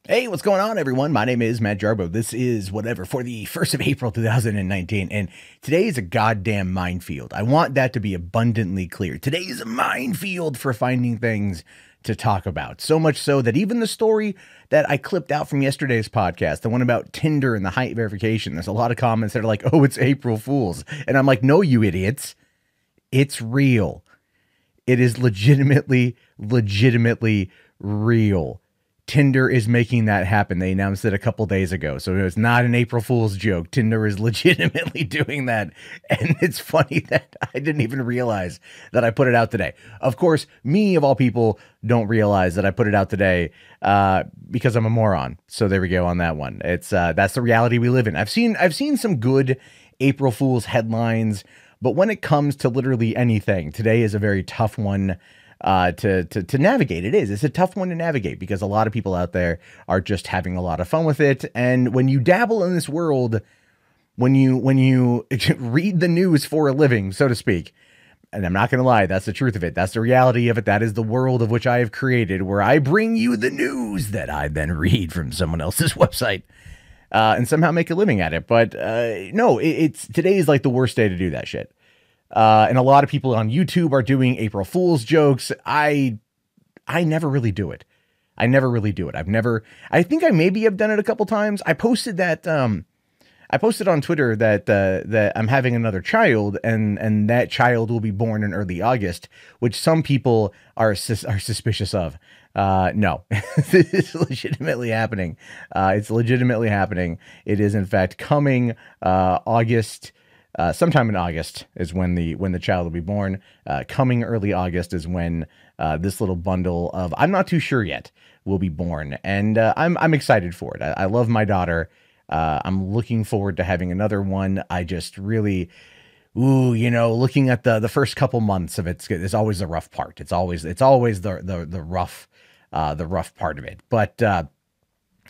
Hey, what's going on, everyone? My name is Matt Jarbo. This is whatever for the 1st of April 2019, and today is a goddamn minefield. I want that to be abundantly clear. Today is a minefield for finding things to talk about. So much so that even the story that I clipped out from yesterday's podcast, the one about Tinder and the height verification, there's a lot of comments that are like, oh, it's April Fool's. And I'm like, no, you idiots. It's real. It is legitimately real. Tinder is making that happen. They announced it a couple days ago. So it's not an April Fool's joke. Tinder is legitimately doing that. And it's funny that I didn't even realize that I put it out today. Of course, me of all people don't realize that I put it out today because I'm a moron. So there we go on that one. It's that's the reality we live in. I've seen some good April Fool's headlines, but when it comes to literally anything, today is a very tough one to navigate. It's a tough one to navigate because a lot of people out there are just having a lot of fun with it. And when you dabble in this world, when you read the news for a living, so to speak, and I'm not going to lie, that's the truth of it. That's the reality of it. That is the world of which I have created, where I bring you the news that I then read from someone else's website and somehow make a living at it. But no, today is like the worst day to do that shit. And a lot of people on YouTube are doing April Fool's jokes. I never really do it. I think I maybe have done it a couple times. I posted on Twitter that I'm having another child and that child will be born in early August, which some people are suspicious of. No, this is legitimately happening. It's legitimately happening. It is in fact coming, August. Sometime in August is when the child will be born. Coming early August is when this little bundle of, I'm not too sure yet, will be born, and I'm excited for it. I love my daughter. I'm looking forward to having another one. I just really, looking at the first couple months of it is always the rough part. It's always the rough part of it. But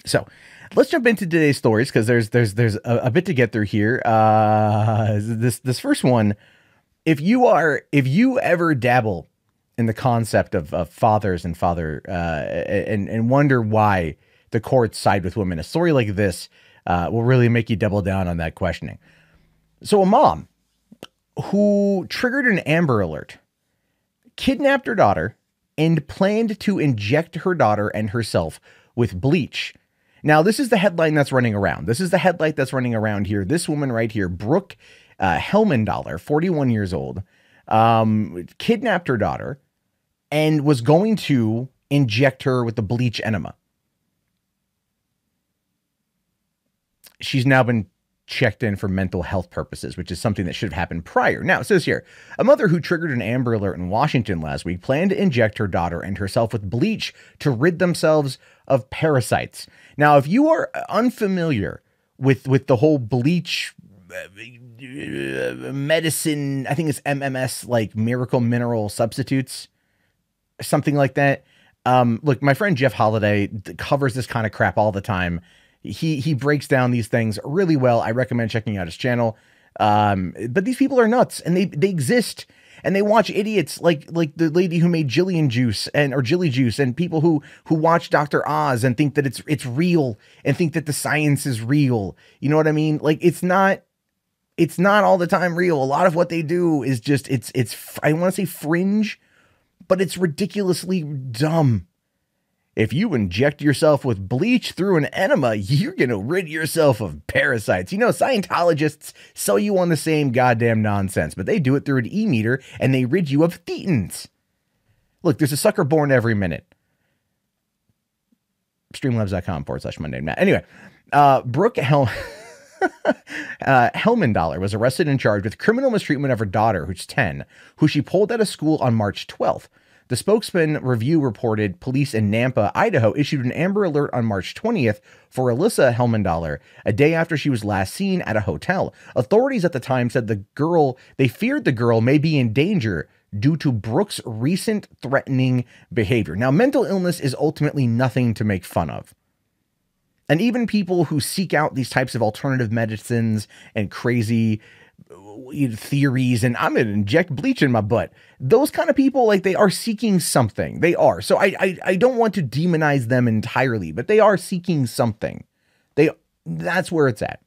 so let's jump into today's stories because there's a bit to get through here. This first one, if you ever dabble in the concept of fathers and and wonder why the courts side with women, a story like this will really make you double down on that questioning. So a mom who triggered an Amber Alert, kidnapped her daughter, and planned to inject her daughter and herself with bleach. Now, this is the headline that's running around. This is the headlight that's running around here. This woman right here, Brooke Helmendaler, 41 years old, kidnapped her daughter and was going to inject her with the bleach enema. She's now been checked in for mental health purposes, which is something that should have happened prior. Now, it says here, a mother who triggered an Amber Alert in Washington last week planned to inject her daughter and herself with bleach to rid themselves of parasites. Now, if you are unfamiliar with the whole bleach medicine, I think it's MMS, like miracle mineral substitutes, something like that. Look, my friend Jeff Holiday covers this kind of crap all the time. He breaks down these things really well. I recommend checking out his channel. But these people are nuts, and they exist, and they watch idiots like the lady who made Jillian Juice or Jilly Juice, and people who watch Dr. Oz and think that it's real and think that the science is real. You know what I mean? Like it's not all the time real. A lot of what they do is just it's I want to say fringe, but it's ridiculously dumb. If you inject yourself with bleach through an enema, you're going to rid yourself of parasites. You know, Scientologists sell you on the same goddamn nonsense, but they do it through an e-meter and they rid you of thetans. Look, there's a sucker born every minute. Streamlabs.com/Monday Matt. Anyway, Brooke Helmendaler was arrested and charged with criminal mistreatment of her daughter, who's 10, who she pulled out of school on March 12th. The Spokesman Review reported police in Nampa, Idaho, issued an Amber Alert on March 20th for Alyssa Helmendaler, a day after she was last seen at a hotel. Authorities at the time said they feared the girl may be in danger due to Brooke's recent threatening behavior. Now, mental illness is ultimately nothing to make fun of. And even people who seek out these types of alternative medicines and crazy theories and I'm going to inject bleach in my butt. Those kind of people, like, they are seeking something. They are. So I don't want to demonize them entirely, but they are seeking something. That's where it's at.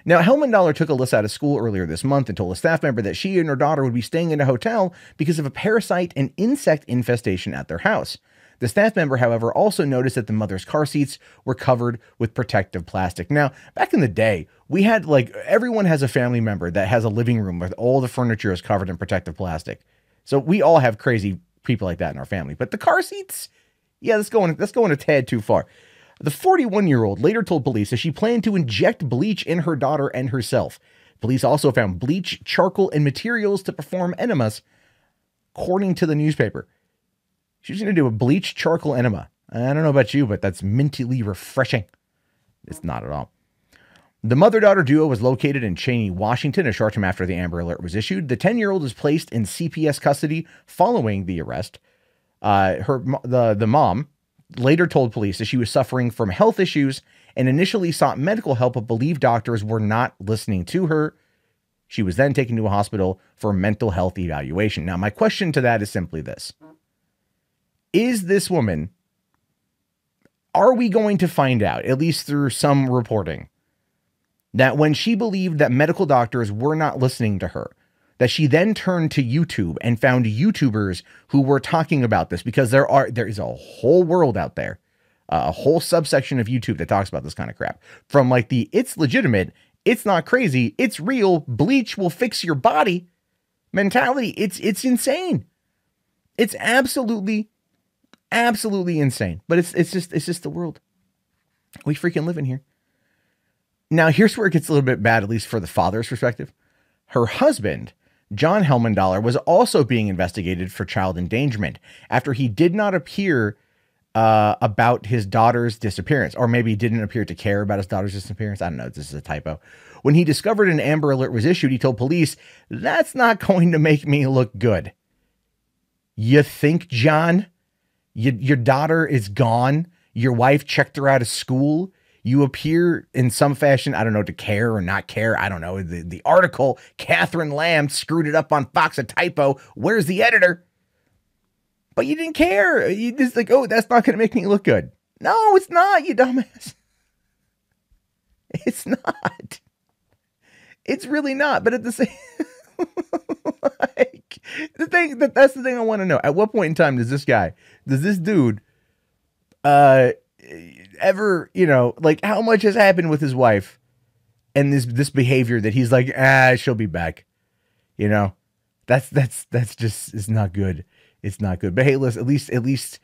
Now, Hellmandaler took Alyssa out of school earlier this month and told a staff member that she and her daughter would be staying in a hotel because of a parasite and insect infestation at their house. The staff member, however, also noticed that the mother's car seats were covered with protective plastic. Now, back in the day, we had, like, everyone has a family member that has a living room where all the furniture is covered in protective plastic. So we all have crazy people like that in our family. But the car seats, yeah, that's going a tad too far. The 41-year-old later told police that she planned to inject bleach in her daughter and herself. Police also found bleach, charcoal, and materials to perform enemas, according to the newspaper. She's going to do a bleach charcoal enema. I don't know about you, but that's mintily refreshing. It's not at all. The mother-daughter duo was located in Cheney, Washington, a short time after the Amber Alert was issued. The 10-year-old was placed in CPS custody following the arrest. The mom later told police that she was suffering from health issues and initially sought medical help, but believed doctors were not listening to her. She was then taken to a hospital for mental health evaluation. Now, my question to that is simply this. Is this woman, are we going to find out, at least through some reporting, that when she believed that medical doctors were not listening to her, that she then turned to YouTube and found YouTubers who were talking about this? Because there is a whole world out there, a whole subsection of YouTube that talks about this kind of crap. From like it's legitimate, it's not crazy, it's real, bleach will fix your body mentality. It's insane. It's absolutely insane. But it's just the world we freaking live in here. Now, here's where it gets a little bit bad, at least for the father's perspective. Her husband, John Hellmandaler, was also being investigated for child endangerment after he did not appear about his daughter's disappearance, or maybe didn't appear to care about his daughter's disappearance. I don't know. This is a typo. When he discovered an Amber Alert was issued, he told police, "That's not going to make me look good." You think, John? Your daughter is gone. Your wife checked her out of school. You appear in some fashion, I don't know, to care or not care. I don't know. The article, Catherine Lamb screwed it up on Fox, a typo. Where's the editor? But you didn't care. You just like, oh, that's not going to make me look good. No, it's not, you dumbass. It's not. It's really not. But at the same, like, that's the thing I want to know. At what point in time does this dude, ever, like, how much has happened with his wife and this behavior that he's like, she'll be back. That's just, it's not good. It's not good. But hey, listen, at least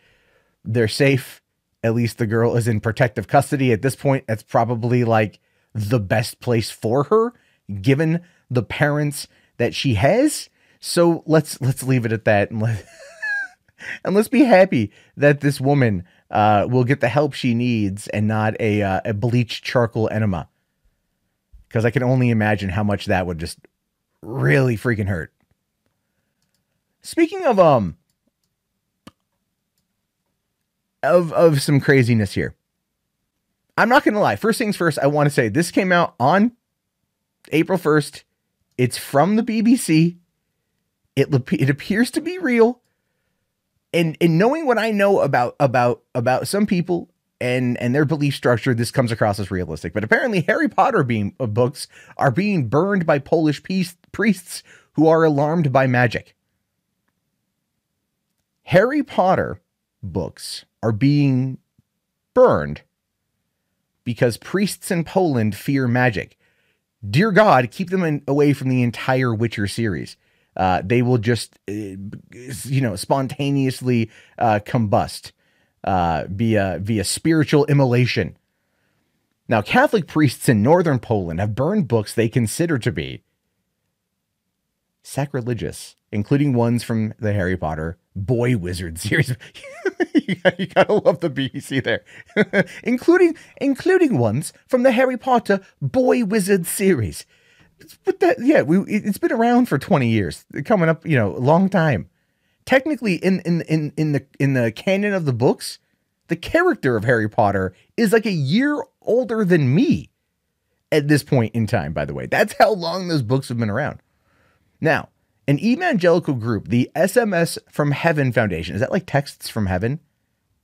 they're safe. At least the girl is in protective custody. At this point, that's probably like the best place for her, given the parents that she has. So let's leave it at that. And let's be happy that this woman will get the help she needs and not a bleach charcoal enema. Because I can only imagine how much that would just really freaking hurt. Speaking of some craziness here. I'm not going to lie. First things first, I want to say this came out on April 1st. It's from the BBC. It appears to be real. And knowing what I know about some people and their belief structure, this comes across as realistic. But apparently Harry Potter books are being burned by Polish priests who are alarmed by magic. Harry Potter books are being burned because priests in Poland fear magic. Dear God, keep them away from the entire Witcher series. They will just, spontaneously combust via spiritual immolation. Now, Catholic priests in northern Poland have burned books they consider to be sacrilegious, including ones from the Harry Potter Boy Wizard series. You gotta love the BBC there. including ones from the Harry Potter Boy Wizard series. But it's been around for 20 years, coming up, a long time. Technically, in the canon of the books, the character of Harry Potter is like a year older than me. at this point in time, by the way. That's how long those books have been around. Now, an evangelical group, the SMS from Heaven Foundation, is that like Texts from Heaven?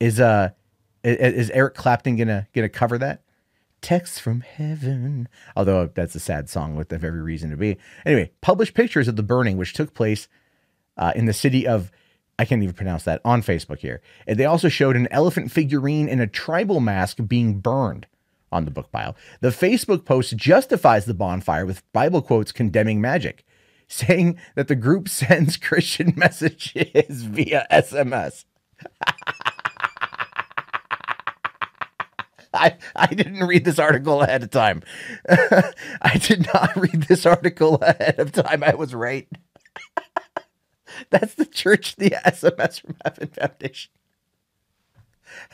Is Eric Clapton gonna cover that? Texts from Heaven. Although that's a sad song with every reason to be. Anyway, published pictures of the burning, which took place in the city of, I can't even pronounce that, on Facebook here. And they also showed an elephant figurine and a tribal mask being burned on the book pile. The Facebook post justifies the bonfire with Bible quotes condemning magic, saying that the group sends Christian messages via SMS. I didn't read this article ahead of time. I did not read this article ahead of time. I was right. That's the church, the SMS from Heaven Foundation.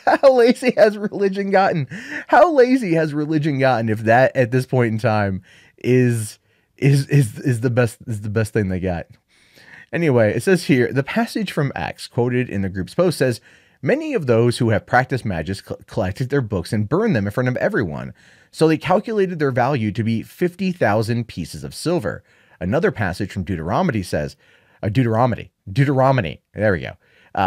How lazy has religion gotten? How lazy has religion gotten if that at this point in time is the best thing they got? Anyway, it says here, the passage from Acts quoted in the group's post says, many of those who have practiced magic collected their books and burned them in front of everyone. So they calculated their value to be 50,000 pieces of silver. Another passage from Deuteronomy says, Deuteronomy. There we go.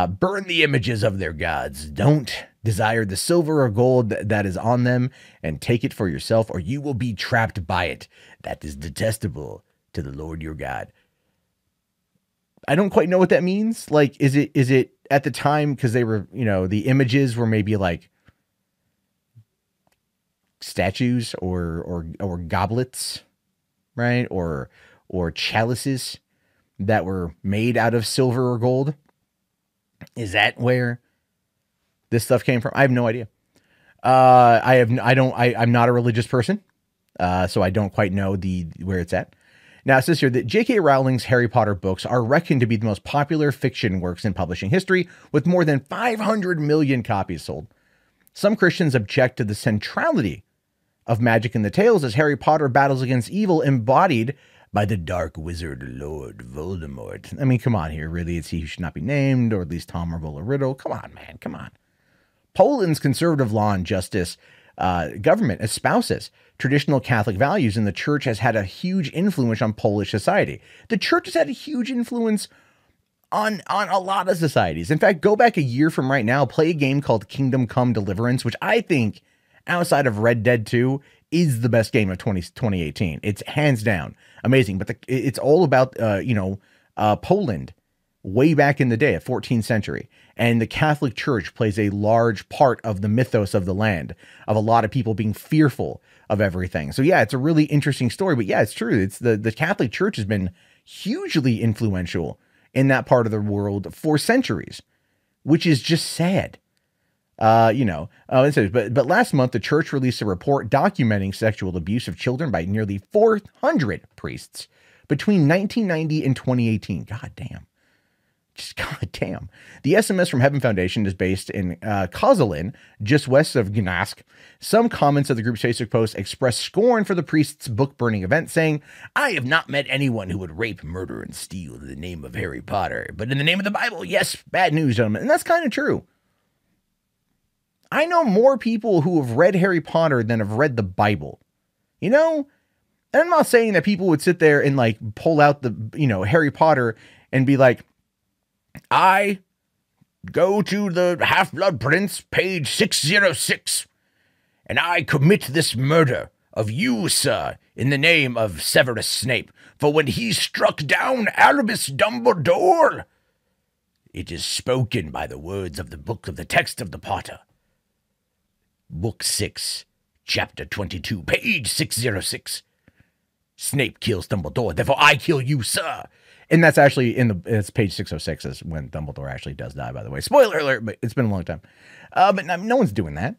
Burn the images of their gods. Don't desire the silver or gold that is on them, and take it for yourself, or you will be trapped by it. That is detestable to the Lord your God. I don't quite know what that means. Like, is it at the time, because they were, the images were maybe like statues or goblets, right? Or chalices that were made out of silver or gold. Is that where this stuff came from? I have no idea. I'm not a religious person, so I don't quite know where it's at. Now, it says here that J.K. Rowling's Harry Potter books are reckoned to be the most popular fiction works in publishing history, with more than 500 million copies sold. Some Christians object to the centrality of magic in the tales, as Harry Potter battles against evil embodied by the dark wizard Lord Voldemort. I mean, come on here. Really, it's he who should not be named, or at least Tom Marvolo Riddle. Come on, man. Come on. Poland's conservative law and justice government espouses traditional Catholic values, and the church has had a huge influence on Polish society. The church has had a huge influence on a lot of societies. In fact, go back a year from right now, play a game called Kingdom Come Deliverance, which I think, outside of Red Dead 2, is the best game of 2018. It's hands down amazing. But it's all about, Poland way back in the day, 14th century. And the Catholic Church plays a large part of the mythos of the land, of a lot of people being fearful of everything. So yeah, it's a really interesting story. But yeah, it's true. It's the Catholic Church has been hugely influential in that part of the world for centuries, which is just sad. It says, but last month, the church released a report documenting sexual abuse of children by nearly 400 priests between 1990 and 2018. God damn. Just God damn. The SMS from Heaven Foundation is based in Kozalin, just west of Gdansk. Some comments of the group's Facebook post express scorn for the priest's book burning event, saying, I have not met anyone who would rape, murder, and steal in the name of Harry Potter. But in the name of the Bible, yes, bad news, gentlemen. And that's kind of true. I know more people who have read Harry Potter than have read the Bible. And I'm not saying that people would sit there and like pull out the, Harry Potter and be like, I go to the Half-Blood Prince, page 606, and I commit this murder of you, sir, in the name of Severus Snape, for when he struck down Albus Dumbledore, it is spoken by the words of the book of the text of the Potter. Book 6, chapter 22, page 606. Snape kills Dumbledore, therefore I kill you, sir. And that's actually it's page 606 is when Dumbledore actually does die, by the way. Spoiler alert, but it's been a long time. But no one's doing that.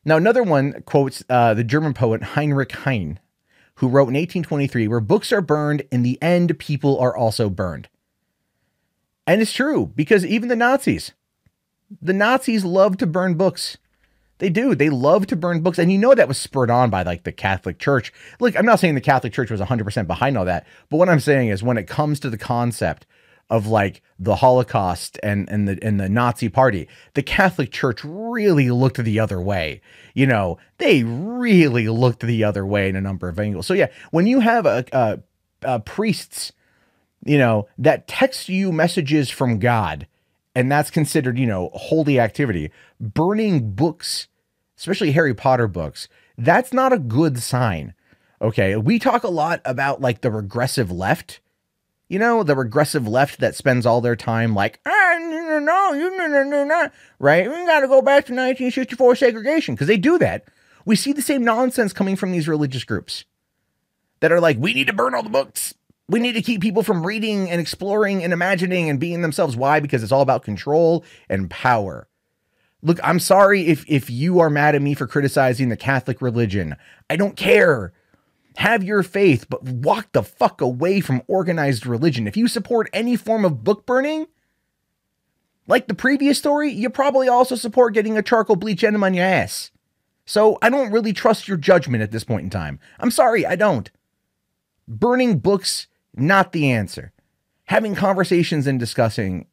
Now, another one quotes the German poet Heinrich Heine, who wrote in 1823, where books are burned, in the end, people are also burned. And it's true, because even the Nazis love to burn books. They do. They love to burn books. And that was spurred on by like the Catholic Church. Look, I'm not saying the Catholic Church was 100% behind all that. But what I'm saying is when it comes to the concept of like the Holocaust and the Nazi Party, the Catholic Church really looked the other way. You know, they really looked the other way in a number of angles. So yeah, when you have priests, you know, that text you messages from God, and that's considered, you know, holy activity, burning books, especially Harry Potter books, that's not a good sign. Okay, we talk a lot about like the regressive left, you know, the regressive left that spends all their time like, no, right? We got to go back to 1964 segregation, because they do that. We see the same nonsense coming from these religious groups that are like, we need to burn all the books. We need to keep people from reading and exploring and imagining and being themselves. Why? Because it's all about control and power. Look, I'm sorry if you are mad at me for criticizing the Catholic religion. I don't care. Have your faith, but walk the fuck away from organized religion. If you support any form of book burning, like the previous story, you probably also support getting a charcoal bleach enema on your ass. So I don't really trust your judgment at this point in time. I'm sorry, I don't. Burning books, not the answer. Having conversations and discussions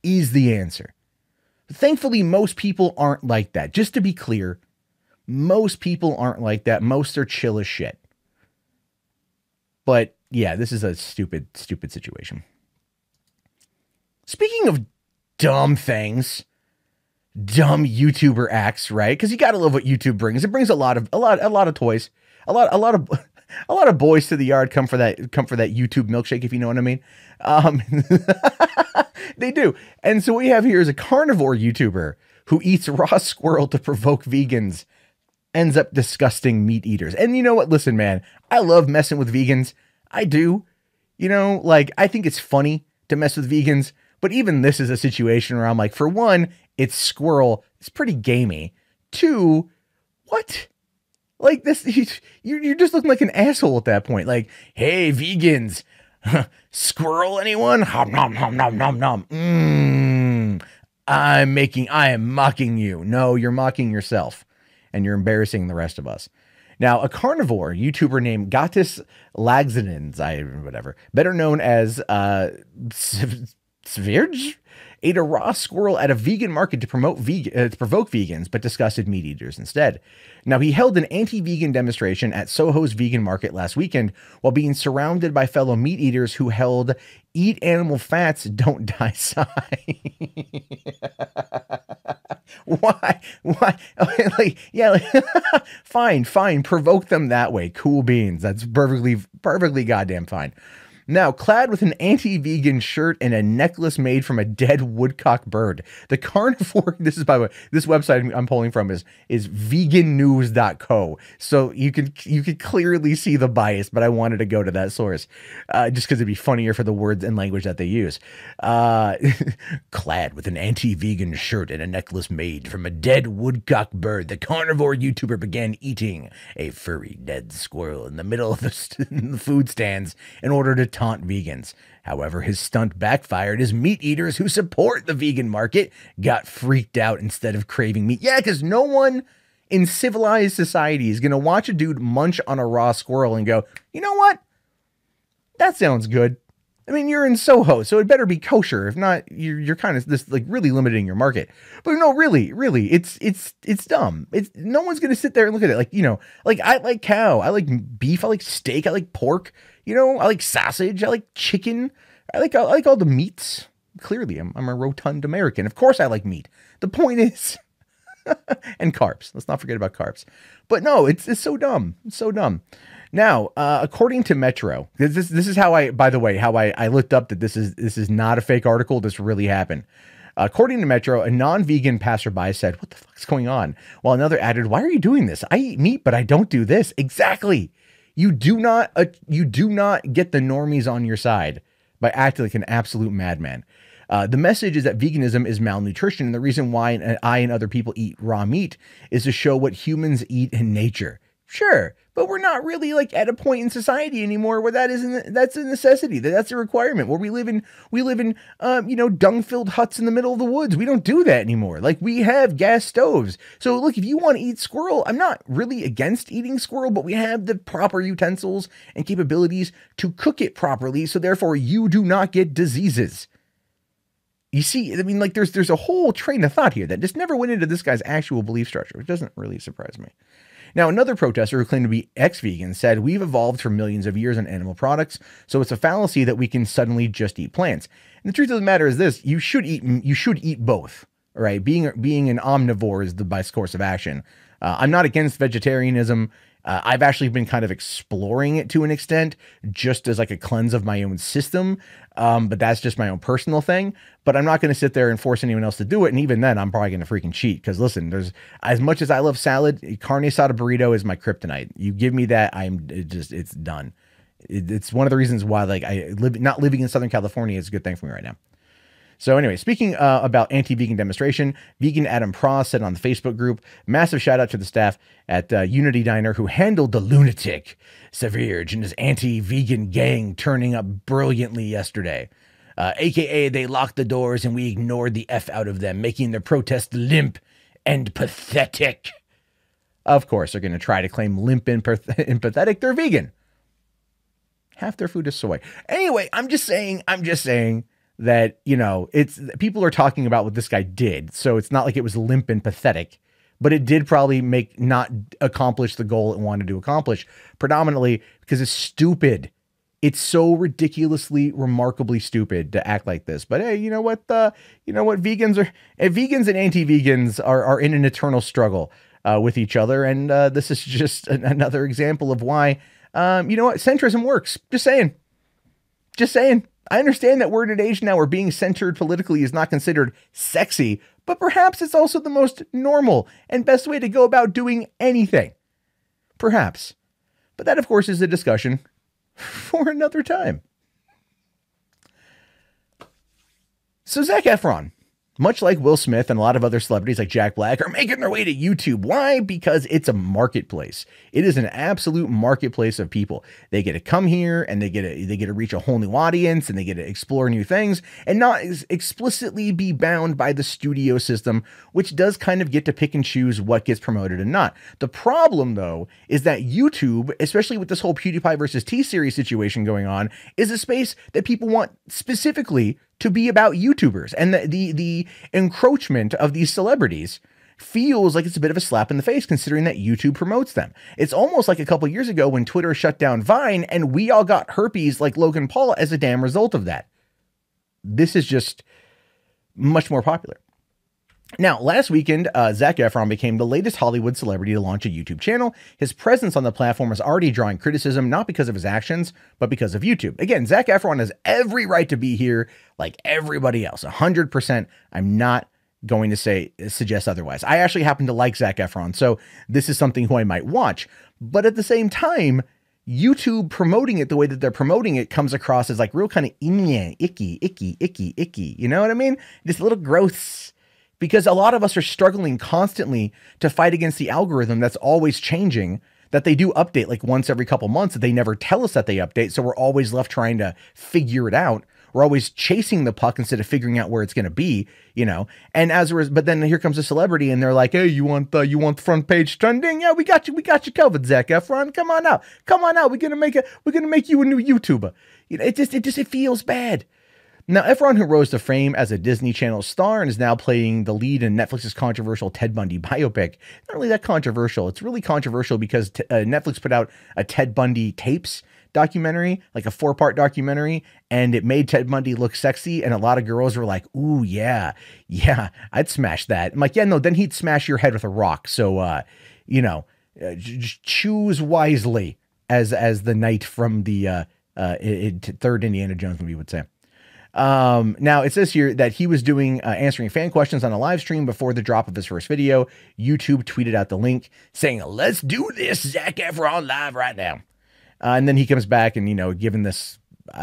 is the answer. Thankfully, most people aren't like that. Just to be clear, most people aren't like that. Most are chill as shit. But yeah, this is a stupid situation. Speaking of dumb things, dumb YouTuber acts, right? Because you gotta love what YouTube brings. It brings a lot of toys, a lot of boys to the yard come for that YouTube milkshake, if you know what I mean. They do. And so what we have here is a carnivore YouTuber who eats raw squirrel to provoke vegans, ends up disgusting meat eaters. And you know what? Listen, man, I love messing with vegans. I do. You know, like, I think it's funny to mess with vegans, but even this is a situation where I'm like, for one, it's squirrel. It's pretty gamey. Two, what? Like this, you're just looking like an asshole at that point. Like, hey, vegans, squirrel, anyone? Hom nom nom nom nom nom. I am mocking you. No, you're mocking yourself, and you're embarrassing the rest of us. Now, a carnivore YouTuber named Gatis Lagzanins, better known as Svirge, ate a raw squirrel at a vegan market to provoke vegans, but disgusted meat eaters instead. Now, he held an anti-vegan demonstration at Soho's vegan market last weekend while being surrounded by fellow meat eaters who held "Eat animal fats, don't die" sign. Why? Like, yeah, like, fine. Provoke them that way. Cool beans. That's perfectly goddamn fine. Now, clad with an anti-vegan shirt and a necklace made from a dead woodcock bird, the carnivore, this is, by the way, this website I'm pulling from is vegannews.co. So you could clearly see the bias, but I wanted to go to that source just because it'd be funnier for the words and language that they use. Clad with an anti-vegan shirt and a necklace made from a dead woodcock bird, the carnivore YouTuber began eating a furry dead squirrel in the middle of the food stands in order to taunt vegans. However, his stunt backfired as meat eaters who support the vegan market got freaked out instead of craving meat. Yeah, because no one in civilized society is going to watch a dude munch on a raw squirrel and go, you know what? That sounds good. I mean, you're in Soho, so it better be kosher. If not, you're kind of this like really limiting your market. But no, really, it's dumb. No one's gonna sit there and look at it like, you know, like I like cow, I like beef, I like steak, I like pork. You know, I like sausage, I like chicken, I like all the meats. Clearly, I'm a rotund American. Of course, I like meat. The point is, and carbs. Let's not forget about carbs. But no, it's so dumb. It's so dumb. Now, according to Metro, this is how I looked up that this is not a fake article. This really happened. According to Metro, a non-vegan passerby said, "What the fuck is going on?" While another added, "Why are you doing this? I eat meat, but I don't do this." Exactly. You do not get the normies on your side by acting like an absolute madman. The message is that veganism is malnutrition, and the reason why I and other people eat raw meat is to show what humans eat in nature: Sure, but we're not really like at a point in society anymore where that's a necessity, that's a requirement, where we live in dung-filled huts in the middle of the woods. We don't do that anymore. Like, we have gas stoves. So look, if you want to eat squirrel, I'm not really against eating squirrel, but we have the proper utensils and capabilities to cook it properly, so therefore you do not get diseases. You see, I mean, like, there's a whole train of thought here that just never went into this guy's actual belief structure, which doesn't really surprise me. Now, another protester who claimed to be ex-vegan said, "We've evolved for millions of years on animal products, so it's a fallacy that we can suddenly just eat plants." And the truth of the matter is this: you should eat both. All right, being an omnivore is the best course of action. I'm not against vegetarianism. I've actually been kind of exploring it to an extent, just as like a cleanse of my own system. But that's just my own personal thing. But I'm not going to sit there and force anyone else to do it. And even then, I'm probably going to freaking cheat. Because listen, there's, as much as I love salad, carne asada burrito is my kryptonite. You give me that, it's done. It's one of the reasons why, like, not living in Southern California is a good thing for me right now. So anyway, speaking about anti-vegan demonstration, vegan Adam Pross said on the Facebook group, massive shout out to the staff at Unity Diner who handled the lunatic Severge and his anti-vegan gang turning up brilliantly yesterday. AKA they locked the doors and we ignored the F out of them, making their protest limp and pathetic. Of course, they're going to try to claim limp and pathetic. They're vegan. Half their food is soy. Anyway, I'm just saying that, it's, people are talking about what this guy did. So it's not like it was limp and pathetic, but it did probably not accomplish the goal it wanted to accomplish, predominantly because it's stupid. It's so ridiculously, remarkably stupid to act like this. But hey, you know what? Vegans and anti-vegans are in an eternal struggle with each other. And this is just another example of why, centrism works. Just saying. I understand that we're in an age now where being centered politically is not considered sexy, but perhaps it's also the most normal and best way to go about doing anything. Perhaps. But that, of course, is a discussion for another time. So Zac Efron, much like Will Smith and a lot of other celebrities like Jack Black, are making their way to YouTube. Why? Because it's a marketplace. It is an absolute marketplace of people. They get to come here and they get to reach a whole new audience and they get to explore new things and not explicitly be bound by the studio system, which does kind of get to pick and choose what gets promoted and not. The problem, though, is that YouTube, especially with this whole PewDiePie versus T-Series situation going on, is a space that people want specifically to be about YouTubers, and the encroachment of these celebrities feels like it's a bit of a slap in the face considering that YouTube promotes them. It's almost like a couple years ago when Twitter shut down Vine and we all got herpes like Logan Paul as a damn result of that. This is just much more popular. Now, last weekend, Zac Efron became the latest Hollywood celebrity to launch a YouTube channel. His presence on the platform is already drawing criticism, not because of his actions, but because of YouTube. Again, Zac Efron has every right to be here like everybody else, 100%. I'm not going to suggest otherwise. I actually happen to like Zac Efron, so this is something who I might watch. But at the same time, YouTube promoting it the way that they're promoting it comes across as like real kind of icky. You know what I mean? Just a little gross. Because a lot of us are struggling constantly to fight against the algorithm that's always changing, that they do update like once every couple months, that they never tell us that they update. So we're always left trying to figure it out. We're always chasing the puck instead of figuring out where it's going to be, and but then here comes a celebrity and they're like, hey, you want the front page trending? Yeah, we got you covered, Zac Efron. Come on out. We're going to make you a new YouTuber. It feels bad. Now, Efron, who rose to fame as a Disney Channel star and is now playing the lead in Netflix's controversial Ted Bundy biopic, not really that controversial. It's really controversial because Netflix put out a Ted Bundy tapes documentary, like a 4-part documentary, and it made Ted Bundy look sexy, and a lot of girls were like, ooh, yeah, I'd smash that. I'm like, yeah, no, then he'd smash your head with a rock. So, just choose wisely, as the knight from the third Indiana Jones movie would say. Now it says here that he was doing answering fan questions on a live stream before the drop of his first video. YouTube tweeted out the link saying, let's do this, Zac Efron live right now. And then he comes back and, given this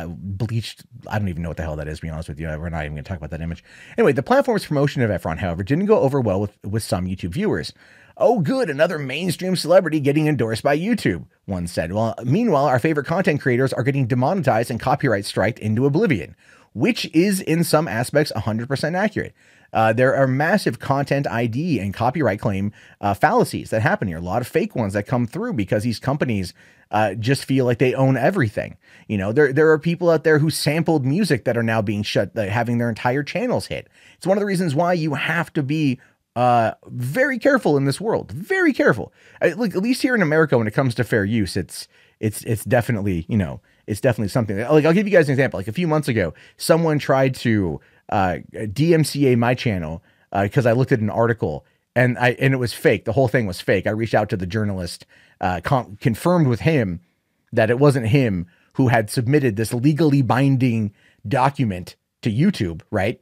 bleached. I don't even know what the hell that is, to be honest with you. We're not even going to talk about that image. Anyway, the platform's promotion of Efron, however, didn't go over well with some YouTube viewers. Oh, good, another mainstream celebrity getting endorsed by YouTube, one said. Well, meanwhile, our favorite content creators are getting demonetized and copyright striked into oblivion, which is in some aspects 100% accurate. There are massive content ID and copyright claim fallacies that happen here. A lot of fake ones that come through because these companies just feel like they own everything. You know, there are people out there who sampled music that are now being shut, having their entire channels hit. It's one of the reasons why you have to be very careful in this world. Very careful. Like, at least here in America, when it comes to fair use, it's definitely, you know, it's definitely something. Like, I'll give you guys an example. Like, a few months ago, someone tried to DMCA my channel because I looked at an article and it was fake. The whole thing was fake. I reached out to the journalist, confirmed with him that it wasn't him who had submitted this legally binding document to YouTube, right?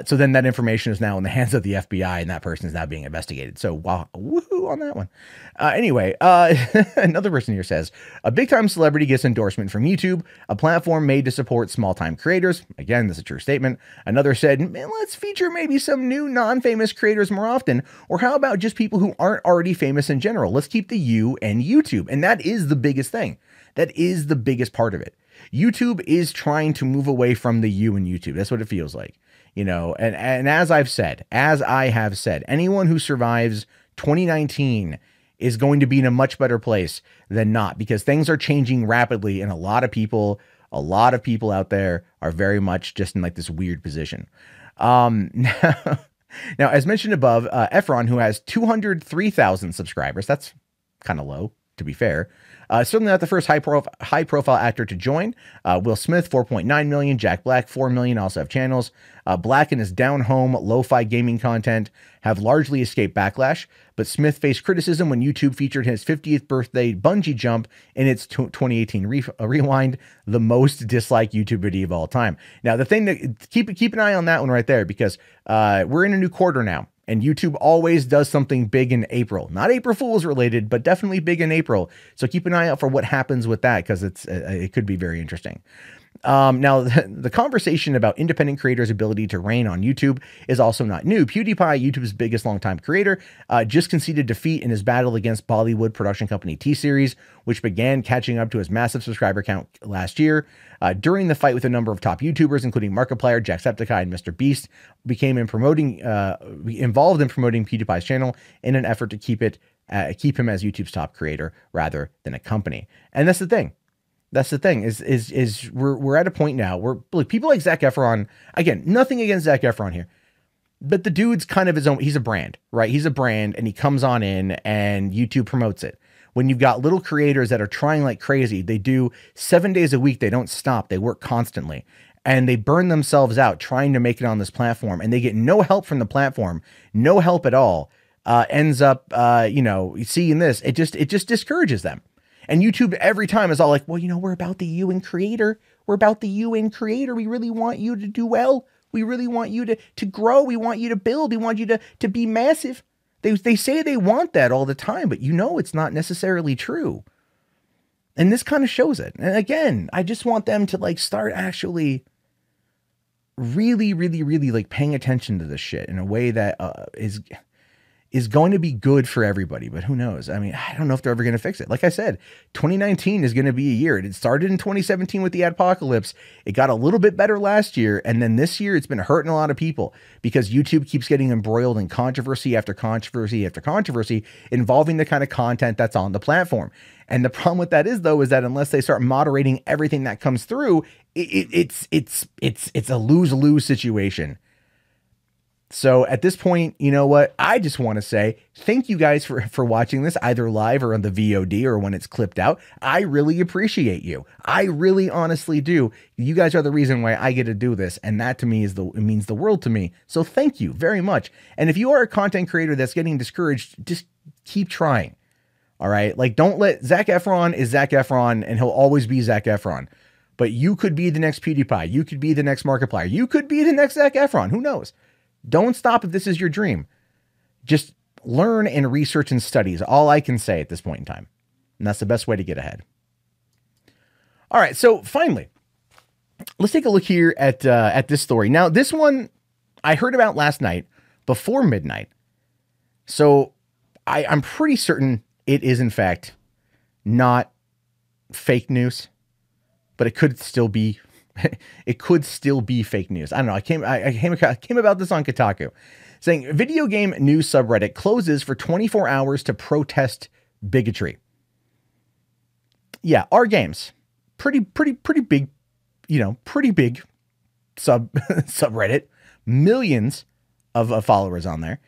So then that information is now in the hands of the FBI, and that person is now being investigated. So wow, woohoo on that one. Anyway, another person here says, a big time celebrity gets endorsement from YouTube, a platform made to support small time creators. Again, this is a true statement. Another said, man, let's feature maybe some new non-famous creators more often. Or how about just people who aren't already famous in general? Let's keep the you and YouTube. And that is the biggest thing. That is the biggest part of it. YouTube is trying to move away from the you and YouTube. That's what it feels like. You know, and as I have said, anyone who survives 2019 is going to be in a much better place than not, because things are changing rapidly, and a lot of people out there are very much just in like this weird position. Now, as mentioned above, Efron, who has 203,000 subscribers, that's kind of low, to be fair. Certainly not the first high-profile actor to join. Will Smith, 4.9 million. Jack Black, 4 million, also have channels. Black and his down-home, lo-fi gaming content have largely escaped backlash, but Smith faced criticism when YouTube featured his 50th birthday bungee jump in its 2018 rewind, the most disliked YouTube video of all time. Now, the thing that keep an eye on that one right there, because we're in a new quarter now. And YouTube always does something big in April, not April Fool's related, but definitely big in April. So keep an eye out for what happens with that, because it could be very interesting. Now, the conversation about independent creators' ability to reign on YouTube is also not new. PewDiePie, YouTube's biggest longtime creator, just conceded defeat in his battle against Bollywood production company T-Series, which began catching up to his massive subscriber count last year. During the fight with a number of top YouTubers, including Markiplier, Jacksepticeye, and Mr. Beast, became involved in promoting PewDiePie's channel in an effort to keep him as YouTube's top creator rather than a company. And that's the thing. That's the thing is we're at a point now where, look, people like Zac Efron, again, nothing against Zac Efron here, but the dude's kind of his own. He's a brand, right? He's a brand, and he comes on in and YouTube promotes it. When you've got little creators that are trying like crazy, they do 7 days a week. They don't stop. They work constantly, and they burn themselves out trying to make it on this platform, and they get no help from the platform, no help at all. Ends up, seeing this, it just discourages them. And YouTube every time is all like, well, you know, we're about the you and creator. We're about the you and creator. We really want you to do well. We really want you to grow. We want you to build. We want you to be massive. They say they want that all the time, but you know it's not necessarily true. And this kind of shows it. And again, I just want them to like start actually really, really, really like paying attention to this shit in a way that is going to be good for everybody, but who knows? I mean, I don't know if they're ever going to fix it. Like I said, 2019 is going to be a year. It started in 2017 with the adpocalypse. It got a little bit better last year. And then this year it's been hurting a lot of people because YouTube keeps getting embroiled in controversy after controversy after controversy involving the kind of content that's on the platform. And the problem with that is, though, is that unless they start moderating everything that comes through, it's a lose-lose situation. So at this point, you know what? I just want to say thank you guys for watching this either live or on the VOD or when it's clipped out. I really appreciate you. I really honestly do. You guys are the reason why I get to do this. And that to me it means the world to me. So thank you very much. And if you are a content creator that's getting discouraged, just keep trying. All right. Like, don't let Zac Efron is Zac Efron and he'll always be Zac Efron. But you could be the next PewDiePie. You could be the next Markiplier. You could be the next Zac Efron. Who knows? Don't stop if this is your dream. Just learn and research and study is all I can say at this point in time. And that's the best way to get ahead. All right. So finally, let's take a look here at this story. Now, this one I heard about last night before midnight. So I'm pretty certain it is, in fact, not fake news, but it could still be. It could still be fake news. I don't know. I came about this on Kotaku, saying video game news subreddit closes for 24 hours to protest bigotry. Yeah, our games, pretty big, pretty big subreddit, millions of followers on there,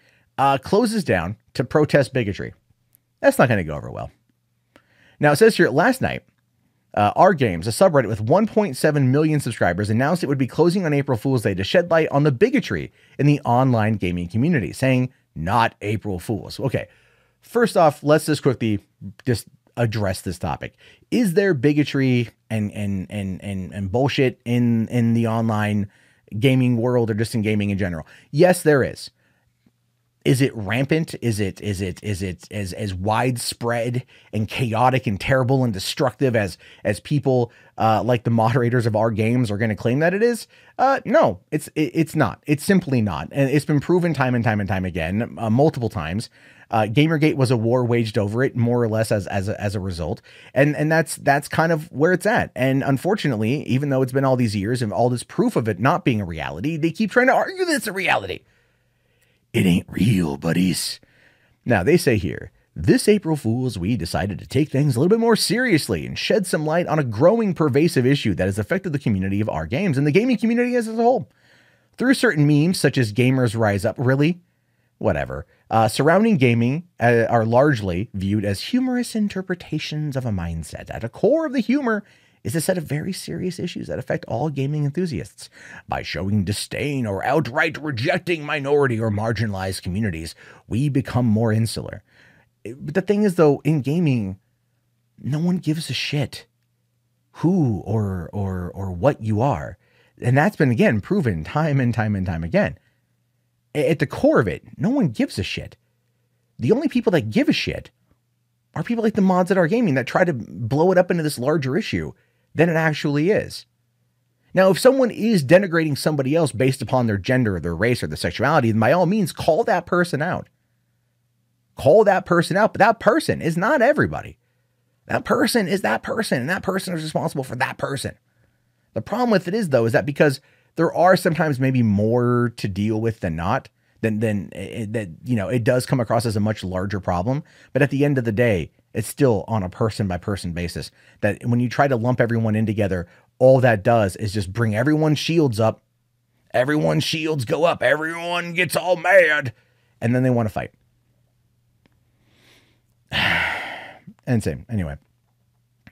closes down to protest bigotry. That's not going to go over well. Now, it says here, last night, Our Games, a subreddit with 1.7 million subscribers, announced it would be closing on April Fool's Day to shed light on the bigotry in the online gaming community, saying, not April Fools. Okay, first off, let's just quickly address this topic. Is there bigotry and bullshit in the online gaming world, or just in gaming in general? Yes, there is. Is it rampant? Is it as widespread and chaotic and terrible and destructive as people like the moderators of Our Games are going to claim that it is? No, it's not. It's simply not, and it's been proven time and time again, multiple times. Gamergate was a war waged over it, more or less as a result, and that's kind of where it's at. And unfortunately, even though it's been all these years and all this proof of it not being a reality, they keep trying to argue that it's a reality. It ain't real, buddies. Now, they say here, this April Fool's, we decided to take things a little bit more seriously and shed some light on a growing, pervasive issue that has affected the community of Our Games and the gaming community as a whole. Through certain memes, such as Gamers Rise Up, really? Whatever. Surrounding gaming are largely viewed as humorous interpretations of a mindset. At the core of the humor is a set of very serious issues that affect all gaming enthusiasts. By showing disdain or outright rejecting minority or marginalized communities, we become more insular. But the thing is, though, in gaming, no one gives a shit who or what you are. And that's been, again, proven time and time again. At the core of it, no one gives a shit. The only people that give a shit are people like the mods at Our Gaming that try to blow it up into this larger issue than it actually is. Now, if someone is denigrating somebody else based upon their gender or their race or their sexuality, then by all means, call that person out. Call that person out, but that person is not everybody. That person is that person, and that person is responsible for that person. The problem with it is, though, is that because there are sometimes maybe more to deal with than not, then it does come across as a much larger problem. But at the end of the day, it's still on a person by person basis, that when you try to lump everyone in together, all that does is just bring everyone's shields up. Everyone's shields go up. Everyone gets all mad, and then they want to fight. And same. Anyway,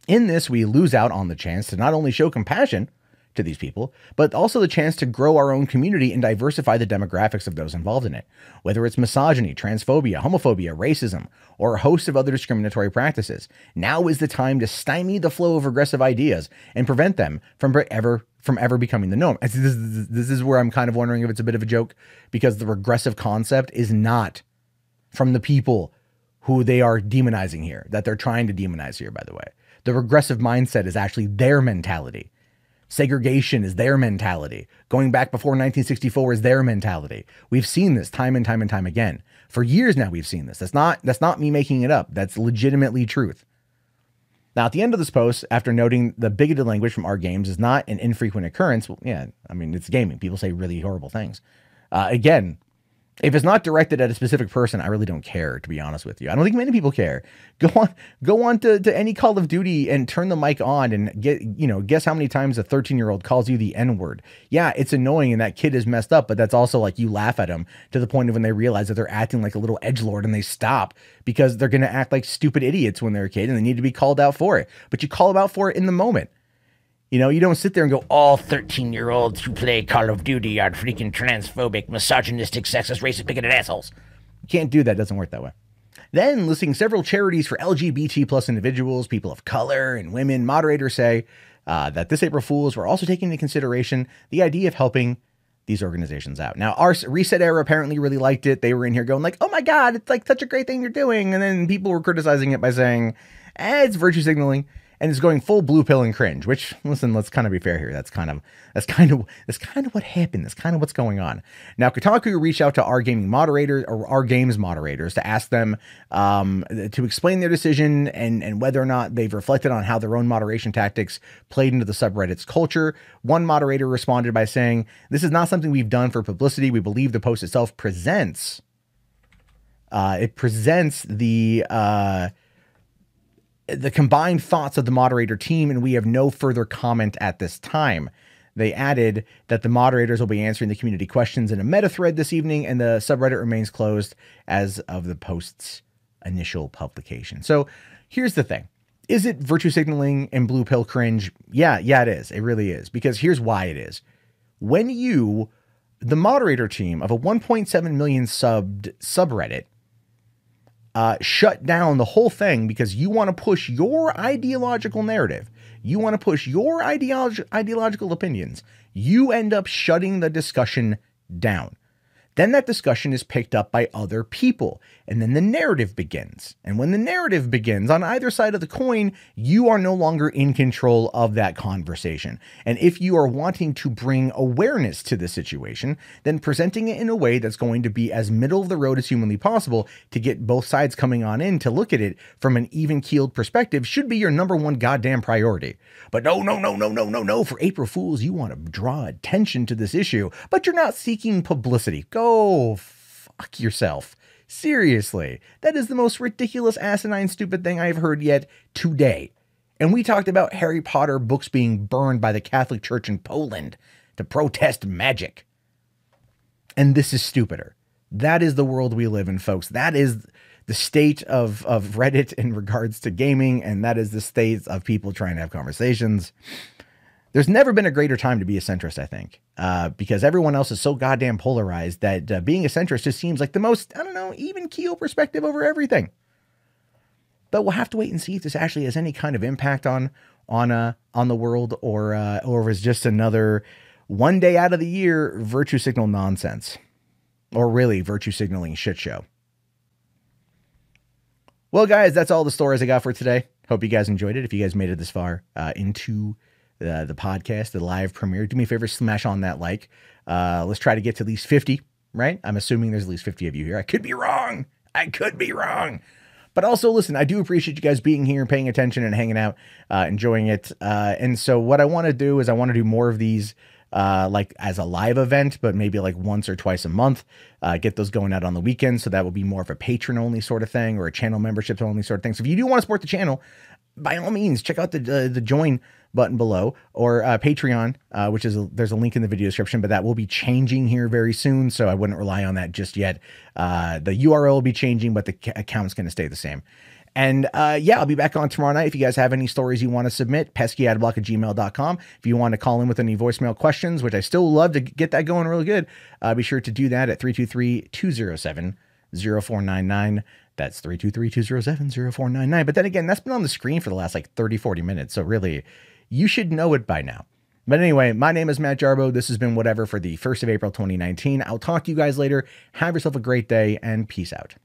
in this, we lose out on the chance to not only show compassion to these people, but also the chance to grow our own community and diversify the demographics of those involved in it. Whether it's misogyny, transphobia, homophobia, racism, or a host of other discriminatory practices, now is the time to stymie the flow of regressive ideas and prevent them from ever becoming the norm. This is where I'm kind of wondering if it's a bit of a joke, because the regressive concept is not from the people who they are demonizing here, that they're trying to demonize here, by the way. The regressive mindset is actually their mentality. Segregation is their mentality. Going back before 1964 is their mentality. We've seen this time and time again. For years now, we've seen this. That's not me making it up. That's legitimately truth. Now, at the end of this post, after noting the bigoted language from Our Games is not an infrequent occurrence, well, yeah, I mean, it's gaming. People say really horrible things. Again, if it's not directed at a specific person, I really don't care, to be honest with you. I don't think many people care. Go on to any Call of Duty and turn the mic on and guess how many times a 13-year-old calls you the N-word. Yeah, it's annoying and that kid is messed up, but that's also like you laugh at them to the point of when they realize that they're acting like a little edgelord and they stop because they're going to act like stupid idiots when they're a kid and they need to be called out for it. But you call them out for it in the moment. You don't sit there and go, all 13-year-olds who play Call of Duty are freaking transphobic, misogynistic, sexist, racist, bigoted assholes. You can't do that. It doesn't work that way. Then, listing several charities for LGBT plus individuals, people of color, and women, moderators say that this April Fools were also taking into consideration the idea of helping these organizations out. Now, our Reset Era apparently really liked it. They were in here going like, oh my God, it's like such a great thing you're doing. And then people were criticizing it by saying, it's virtue signaling. and is going full blue pill and cringe, which, listen, let's kind of be fair here. That's kind of what happened. That's kind of what's going on. Now, Kotaku reached out to our gaming moderators or our games moderators to ask them to explain their decision and whether or not they've reflected on how their own moderation tactics played into the subreddit's culture. One moderator responded by saying, "This is not something we've done for publicity. We believe the post itself presents the combined thoughts of the moderator team, and we have no further comment at this time." They added that the moderators will be answering the community questions in a meta thread this evening, and the subreddit remains closed as of the post's initial publication. So here's the thing. Is it virtue signaling and blue pill cringe? Yeah, it is. It really is. Because here's why it is. When you, the moderator team of a 1.7 million subbed subreddit, shut down the whole thing because you want to push your ideological narrative, you want to push your ideological opinions, you end up shutting the discussion down. Then that discussion is picked up by other people, and then the narrative begins. And when the narrative begins on either side of the coin, you are no longer in control of that conversation. And if you are wanting to bring awareness to the situation, then presenting it in a way that's going to be as middle of the road as humanly possible to get both sides coming on in to look at it from an even-keeled perspective should be your number one goddamn priority. But no, for April Fools, you want to draw attention to this issue, but you're not seeking publicity. Go fuck yourself. Seriously, that is the most ridiculous, asinine, stupid thing I've heard yet today. And we talked about Harry Potter books being burned by the Catholic Church in Poland to protest magic. And this is stupider. That is the world we live in, folks. That is the state of Reddit in regards to gaming, and that is the state of people trying to have conversations. There's never been a greater time to be a centrist, I think, because everyone else is so goddamn polarized that being a centrist just seems like the most, even keel perspective over everything. But we'll have to wait and see if this actually has any kind of impact on the world, or if it's just another one day out of the year virtue signal nonsense, or really virtue signaling shit show. Well, guys, that's all the stories I got for today. Hope you guys enjoyed it. If you guys made it this far into the podcast, the live premiere, do me a favor, smash on that like. Let's try to get to at least 50, right? I'm assuming there's at least 50 of you here. I could be wrong. But also, listen, I do appreciate you guys being here, paying attention, and hanging out, enjoying it. And so what I want to do is I want to do more of these like as a live event, but maybe like once or twice a month, get those going out on the weekends. So that will be more of a patron only sort of thing, or a channel memberships only sort of thing. So if you do want to support the channel, by all means, check out the join button below, or Patreon, which is there's a link in the video description, but that will be changing here very soon. So I wouldn't rely on that just yet. The URL will be changing, but the account's going to stay the same. And yeah, I'll be back on tomorrow night. If you guys have any stories you want to submit, peskyadblock@gmail.com. If you want to call in with any voicemail questions, which I still love to get that going really good, be sure to do that at 323-207-0499. That's 323-207-0499. But then again, that's been on the screen for the last like 30-40 minutes. So really, you should know it by now. But anyway, my name is Matt Jarbo. This has been Whatever for the 1st of April, 2019. I'll talk to you guys later. Have yourself a great day, and peace out.